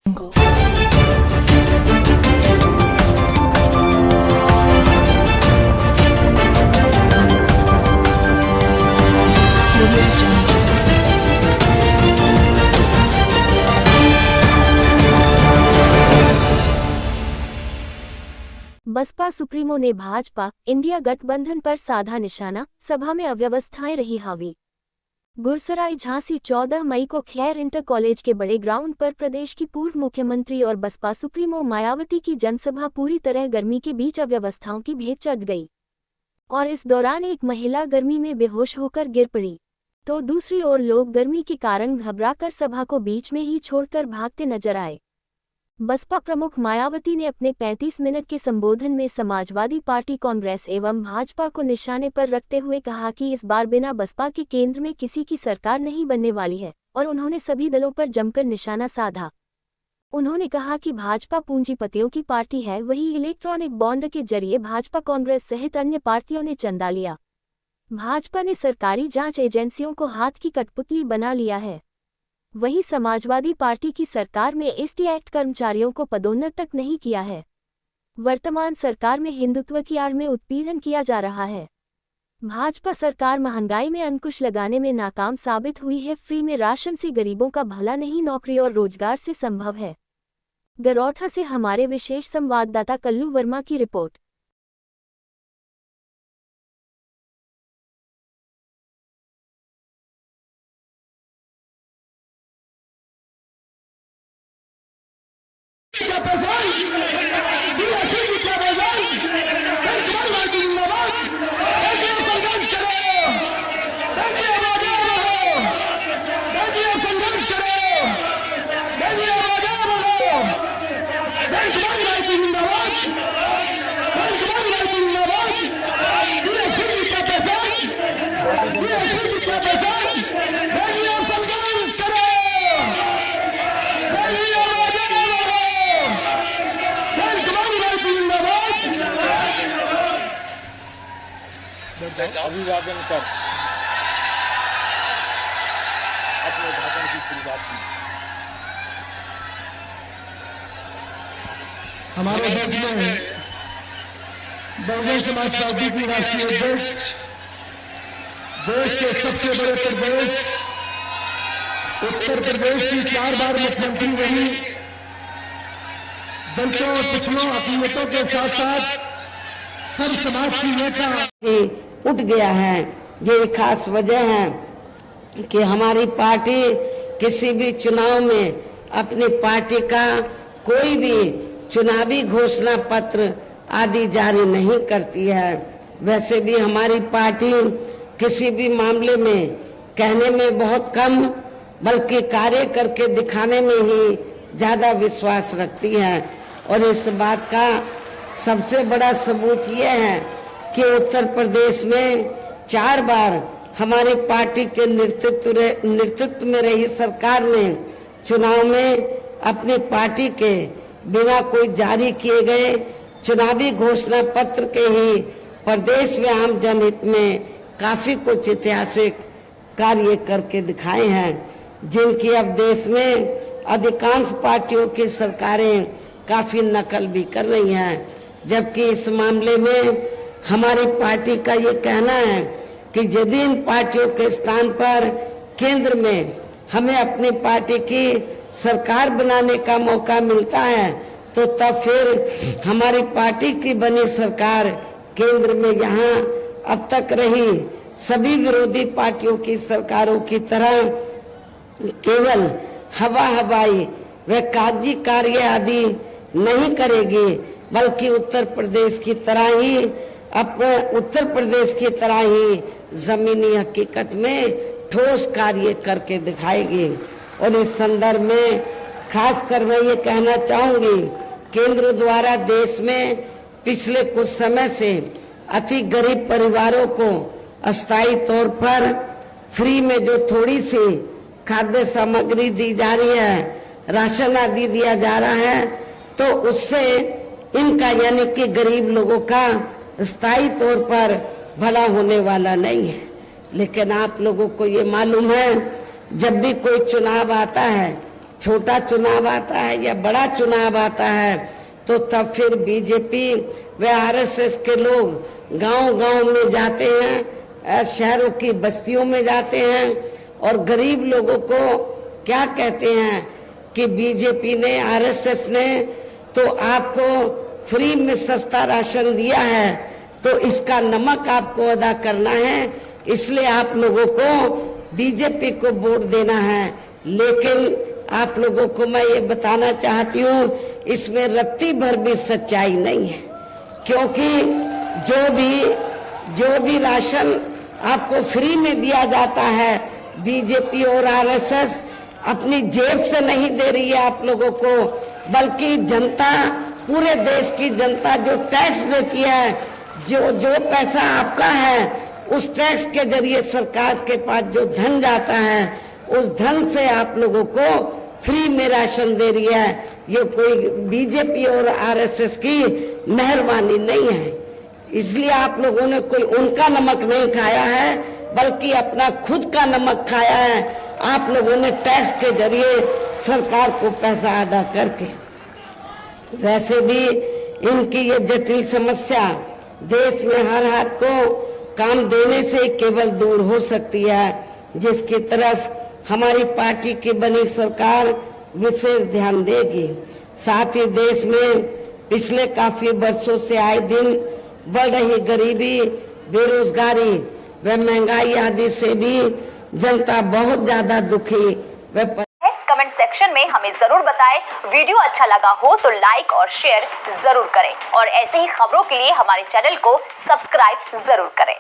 Baspa supremo ने Bhajpa India गठबंधन पर साधा निशाना, सभा में अव्यवस्थाएं रही हावी। गुरसराय झांसी 14 मई को खैर इंटर कॉलेज के बड़े ग्राउंड पर प्रदेश की पूर्व मुख्यमंत्री और बसपा सुप्रीमो मायावती की जनसभा पूरी तरह गर्मी के बीच अव्यवस्थाओं की भेंट चढ़ गई और इस दौरान एक महिला गर्मी में बेहोश होकर गिर पड़ी, तो दूसरी ओर लोग गर्मी के कारण घबराकर सभा को बीच में ही छोड़कर भागते नजर आए। बसपा प्रमुख मायावती ने अपने 35 मिनट के संबोधन में समाजवादी पार्टी, कांग्रेस एवं भाजपा को निशाने पर रखते हुए कहा कि इस बार बिना बसपा के केंद्र में किसी की सरकार नहीं बनने वाली है और उन्होंने सभी दलों पर जमकर निशाना साधा। उन्होंने कहा कि भाजपा पूंजीपतियों की पार्टी है, वही इलेक्ट्रॉनिक बॉन्ड के जरिए भाजपा कांग्रेस सहित अन्य पार्टियों ने चंदा लिया। भाजपा ने सरकारी जांच एजेंसियों को हाथ की कठपुतली बना लिया है। वहीं समाजवादी पार्टी की सरकार में एसटी एक्ट कर्मचारियों को पदोन्नत तक नहीं किया है। वर्तमान सरकार में हिंदुत्व की आड़ में उत्पीड़न किया जा रहा है। भाजपा सरकार महंगाई में अंकुश लगाने में नाकाम साबित हुई है। फ्री में राशन से गरीबों का भला नहीं, नौकरी और रोजगार से संभव है। गरौठा से हमारे विशेष संवाददाता कल्लू वर्मा की रिपोर्ट। अभिवादन कर अपने भाषण की शुरुआत की। हमारे देश में बहुजन समाज पार्टी की राष्ट्रीय अध्यक्ष, देश के सबसे बड़े प्रदेश उत्तर प्रदेश की 4 बार मुख्यमंत्री रही, दलितों और पिछड़ों अकीदतों के साथ साथ सब समाज की नेता उठ गया है। ये एक खास वजह है कि हमारी पार्टी किसी भी चुनाव में अपनी पार्टी का कोई भी चुनावी घोषणा पत्र आदि जारी नहीं करती है। वैसे भी हमारी पार्टी किसी भी मामले में कहने में बहुत कम बल्कि कार्य करके दिखाने में ही ज्यादा विश्वास रखती है। और इस बात का सबसे बड़ा सबूत यह है कि उत्तर प्रदेश में 4 बार हमारी पार्टी के नेतृत्व में रही सरकार ने चुनाव में अपनी पार्टी के बिना कोई जारी किए गए चुनावी घोषणा पत्र के ही प्रदेश में आम जनहित में काफी कुछ ऐतिहासिक कार्य करके दिखाए हैं, जिनकी अब देश में अधिकांश पार्टियों की सरकारें काफी नकल भी कर रही हैं। जबकि इस मामले में हमारी पार्टी का ये कहना है कि यदि इन पार्टियों के स्थान पर केंद्र में हमें अपनी पार्टी की सरकार बनाने का मौका मिलता है तो तब फिर हमारी पार्टी की बनी सरकार केंद्र में यहाँ अब तक रही सभी विरोधी पार्टियों की सरकारों की तरह केवल हवाई व कागजी कार्य आदि नहीं करेगी, बल्कि उत्तर प्रदेश की तरह ही जमीनी हकीकत में ठोस कार्य करके दिखाएगी। और इस संदर्भ में खासकर मैं ये कहना चाहूंगी, केंद्र द्वारा देश में पिछले कुछ समय से अति गरीब परिवारों को अस्थायी तौर पर फ्री में जो थोड़ी सी खाद्य सामग्री दी जा रही है, राशन आदि दिया जा रहा है, तो उससे इनका यानी कि गरीब लोगों का स्थायी तौर पर भला होने वाला नहीं है। लेकिन आप लोगों को ये मालूम है, जब भी कोई चुनाव आता है छोटा चुनाव आता है या बड़ा चुनाव आता है तो तब फिर बीजेपी व आरएसएस के लोग गांव-गांव में जाते हैं, शहरों की बस्तियों में जाते हैं और गरीब लोगों को क्या कहते हैं कि बीजेपी ने, आरएसएस ने तो आपको फ्री में सस्ता राशन दिया है तो इसका नमक आपको अदा करना है, इसलिए आप लोगों को बीजेपी को वोट देना है। लेकिन आप लोगों को मैं ये बताना चाहती हूँ, इसमें रत्ती भर भी सच्चाई नहीं है, क्योंकि जो भी राशन आपको फ्री में दिया जाता है, बीजेपी और आरएसएस अपनी जेब से नहीं दे रही है आप लोगों को, बल्कि जनता, पूरे देश की जनता जो टैक्स देती है, जो पैसा आपका है, उस टैक्स के जरिए सरकार के पास जो धन जाता है, उस धन से आप लोगों को फ्री में राशन दे रही है। ये कोई बीजेपी और आरएसएस की मेहरबानी नहीं है, इसलिए आप लोगों ने कोई उनका नमक नहीं खाया है, बल्कि अपना खुद का नमक खाया है। आप लोगों ने टैक्स के जरिए सरकार को पैसा अदा करके। वैसे भी इनकी ये जटिल समस्या देश में हर हाथ को काम देने से केवल दूर हो सकती है, जिसकी तरफ हमारी पार्टी की बनी सरकार विशेष ध्यान देगी। साथ ही देश में पिछले काफी वर्षों से आए दिन बढ़ रही गरीबी, बेरोजगारी व महंगाई आदि से भी जनता बहुत ज्यादा दुखी व कमेंट सेक्शन में हमें जरूर बताएं। वीडियो अच्छा लगा हो तो लाइक और शेयर जरूर करें और ऐसे ही खबरों के लिए हमारे चैनल को सब्सक्राइब जरूर करें।